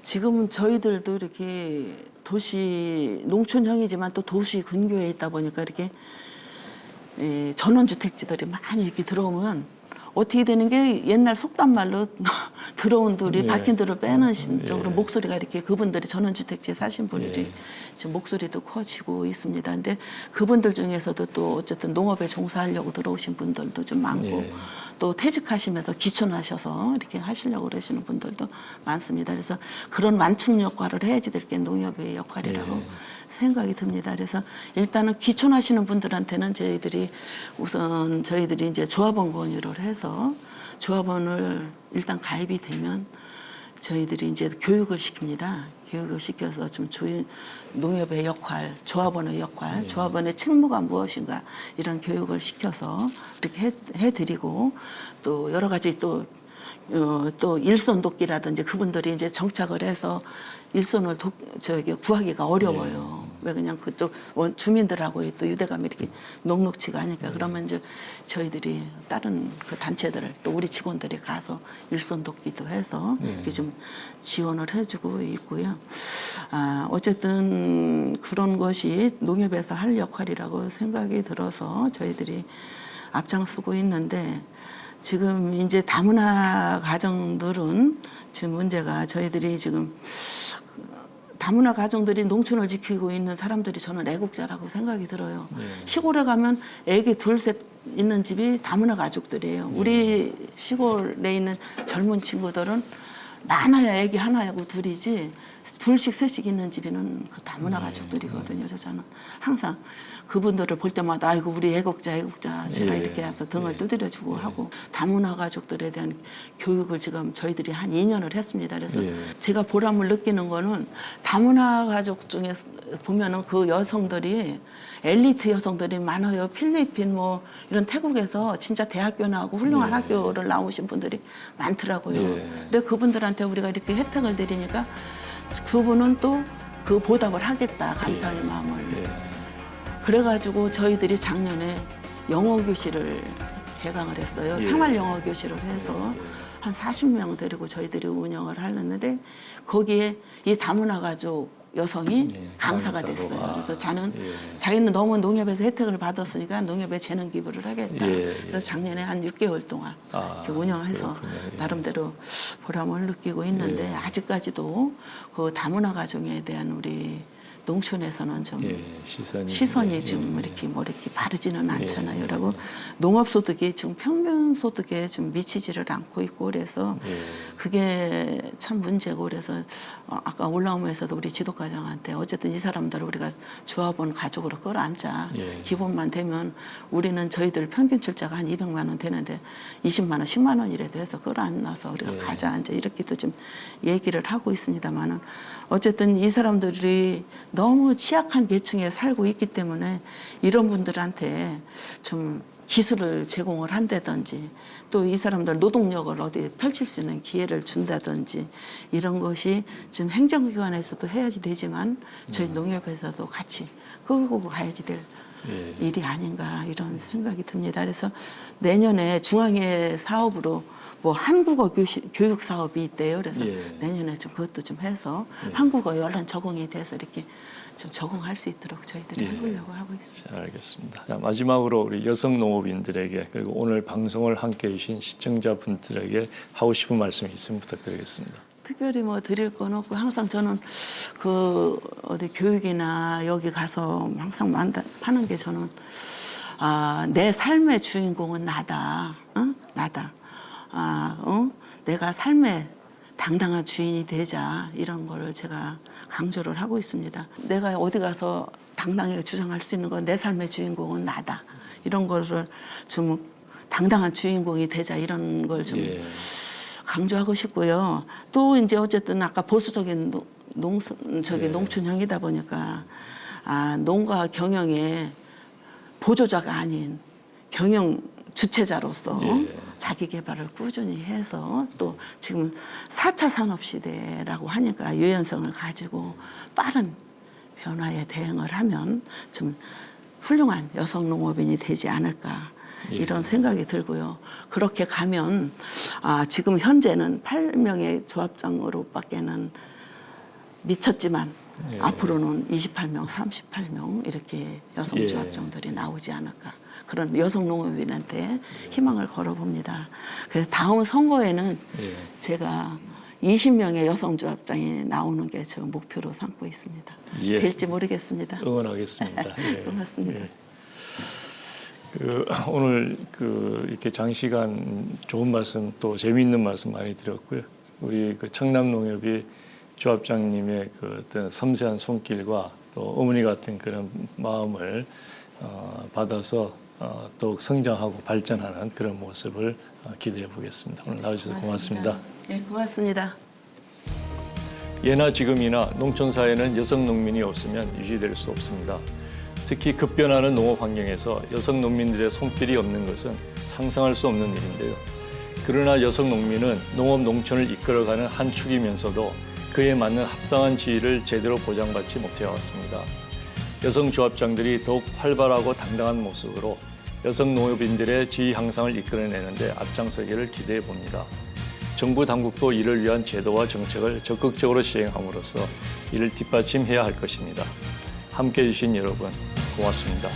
지금은 저희들도 이렇게 도시 농촌형이지만 또 도시 근교에 있다 보니까 이렇게 전원주택지들이 많이 이렇게 들어오면 어떻게 되는 게 옛날 속담 말로 들어온 돌이 예. 박힌 돌을 빼는 예. 쪽으로 목소리가 이렇게 그분들이 전원주택지에 사신 분들이 예. 지금 목소리도 커지고 있습니다. 근데 그분들 중에서도 또 어쨌든 농업에 종사하려고 들어오신 분들도 좀 많고 예. 또 퇴직하시면서 기촌하셔서 이렇게 하시려고 그러시는 분들도 많습니다. 그래서 그런 완충 역할을 해야지 될 게 농협의 역할이라고 예. 생각이 듭니다. 그래서 일단은 기촌하시는 분들한테는 저희들이 이제 조합원 권유를 해서 조합원을 일단 가입이 되면 저희들이 이제 교육을 시킵니다. 교육을 시켜서 좀 농협의 역할, 조합원의 역할, 조합원의 책무가 무엇인가 이런 교육을 시켜서 이렇게 해드리고 또 여러 가지 또 일손 돕기라든지 그분들이 이제 정착을 해서 일손을 구하기가 어려워요. 왜 그냥 그쪽 주민들하고 또 유대감이 이렇게 녹록치가 않으니까 그러면 이제 저희들이 다른 그 단체들을 또 우리 직원들이 가서 일손 돕기도 해서 이렇게 좀 지원을 해주고 있고요. 어쨌든 그런 것이 농협에서 할 역할이라고 생각이 들어서 저희들이 앞장서고 있는데 지금 이제 다문화 가정들은 지금 문제가 저희들이 지금 다문화 가정들이 농촌을 지키고 있는 사람들이 저는 애국자라고 생각이 들어요. 시골에 가면 애기 둘, 셋 있는 집이 다문화 가족들이에요. 우리 시골에 있는 젊은 친구들은 많아야 애기 하나하고 둘이지 둘씩 셋씩 있는 집에는 그 다문화 가족들이거든요. 그래서 저는 항상 그분들을 볼 때마다 아이고 우리 애국자 제가 이렇게 해서 등을 두드려주고 하고 다문화 가족들에 대한 교육을 지금 저희들이 한 2년을 했습니다. 그래서 제가 보람을 느끼는 거는 다문화 가족 중에 보면은 그 여성들이 엘리트 여성들이 많아요. 필리핀 뭐 이런 태국에서 진짜 대학교 나오고 훌륭한 학교를 나오신 분들이 많더라고요. 근데 그분들한테 우리가 이렇게 혜택을 드리니까 그분은 또 그 보답을 하겠다 감사의 마음을. 그래가지고 저희들이 작년에 영어 교실을 개강을 했어요. 생활 영어 교실을 해서 한 40명 데리고 저희들이 운영을 하려는데 거기에 이 다문화 가족 여성이 강사가 됐어요. 그래서 자기는 너무 농협에서 혜택을 받았으니까 농협에 재능 기부를 하겠다. 그래서 작년에 한 6개월 동안 이렇게 운영해서 나름대로 보람을 느끼고 있는데 아직까지도 그 다문화 가정에 대한 우리 농촌에서는 좀 시선이 좀 이렇게 뭐 이렇게 바르지는 않잖아요. 그리고 농업 소득이 지금 평균 소득에 좀 미치지를 않고 있고 그래서 그게 참 문제고 그래서 아까 올라오면서도 우리 지도과장한테 어쨌든 이 사람들을 우리가 조합원 가족으로 끌어안자. 기본만 되면 우리는 저희들 평균 출자가 한 200만 원 되는데 20만 원, 10만 원이라도 해서 끌어안아서 우리가 가자 이제 이렇게도 좀 얘기를 하고 있습니다만은 어쨌든 이 사람들이 너무 취약한 계층에 살고 있기 때문에 이런 분들한테 좀 기술을 제공을 한다든지 또 이 사람들 노동력을 어디 펼칠 수 있는 기회를 준다든지 이런 것이 지금 행정기관에서도 해야지 되지만 저희 농협에서도 같이 끌고 가야지 될 일이 아닌가 이런 생각이 듭니다. 그래서 내년에 중앙회 사업으로 뭐 한국어 교육 사업이 있대요. 그래서 내년에 좀 그것도 좀 해서 한국어에 얼른 적응이 돼서 이렇게 좀 적응할 수 있도록 저희들이 해보려고 하고 있습니다. 잘 알겠습니다. 자, 마지막으로 우리 여성 농업인들에게 그리고 오늘 방송을 함께해 주신 시청자분들에게 하고 싶은 말씀이 있으면 부탁드리겠습니다. 특별히 뭐 드릴 건 없고 항상 저는 그 어디 교육이나 여기 가서 항상 하는 게 저는 내 삶의 주인공은 나다. 나다. 내가 삶의 당당한 주인이 되자 이런 거를 제가 강조를 하고 있습니다. 내가 어디 가서 당당하게 주장할 수 있는 건 내 삶의 주인공은 나다. 이런 거를 좀 당당한 주인공이 되자 이런 걸 좀 강조하고 싶고요. 또 이제 어쨌든 아까 보수적인 농촌형이다 보니까 농가 경영의 보조자가 아닌 경영 주체자로서 자기 개발을 꾸준히 해서 또 지금 4차 산업시대라고 하니까 유연성을 가지고 빠른 변화에 대응을 하면 좀 훌륭한 여성 농업인이 되지 않을까 이런 생각이 들고요. 그렇게 가면 지금 현재는 8명의 조합장으로밖에는 미쳤지만 앞으로는 28명, 38명 이렇게 여성 조합장들이 나오지 않을까. 그런 여성 농업인한테 희망을 걸어봅니다. 그래서 다음 선거에는 제가 20명의 여성 조합장이 나오는 게 저 목표로 삼고 있습니다. 될지 모르겠습니다. 응원하겠습니다. 고맙습니다. 오늘 이렇게 장시간 좋은 말씀 또 재미있는 말씀 많이 드렸고요. 우리 청남농협이 조합장님의 어떤 섬세한 손길과 또 어머니 같은 그런 마음을 받아서 더욱 성장하고 발전하는 그런 모습을 기대해 보겠습니다. 오늘 나와주셔서 고맙습니다. 네, 고맙습니다. 예나 지금이나 농촌 사회는 여성 농민이 없으면 유지될 수 없습니다. 특히 급변하는 농업 환경에서 여성 농민들의 손길이 없는 것은 상상할 수 없는 일인데요. 그러나 여성 농민은 농업 농촌을 이끌어가는 한 축이면서도 그에 맞는 합당한 지위를 제대로 보장받지 못해왔습니다. 여성 조합장들이 더욱 활발하고 당당한 모습으로 여성 농업인들의 지위 향상을 이끌어내는데 앞장서기를 기대해 봅니다. 정부 당국도 이를 위한 제도와 정책을 적극적으로 시행함으로써 이를 뒷받침해야 할 것입니다. 함께해 주신 여러분 고맙습니다.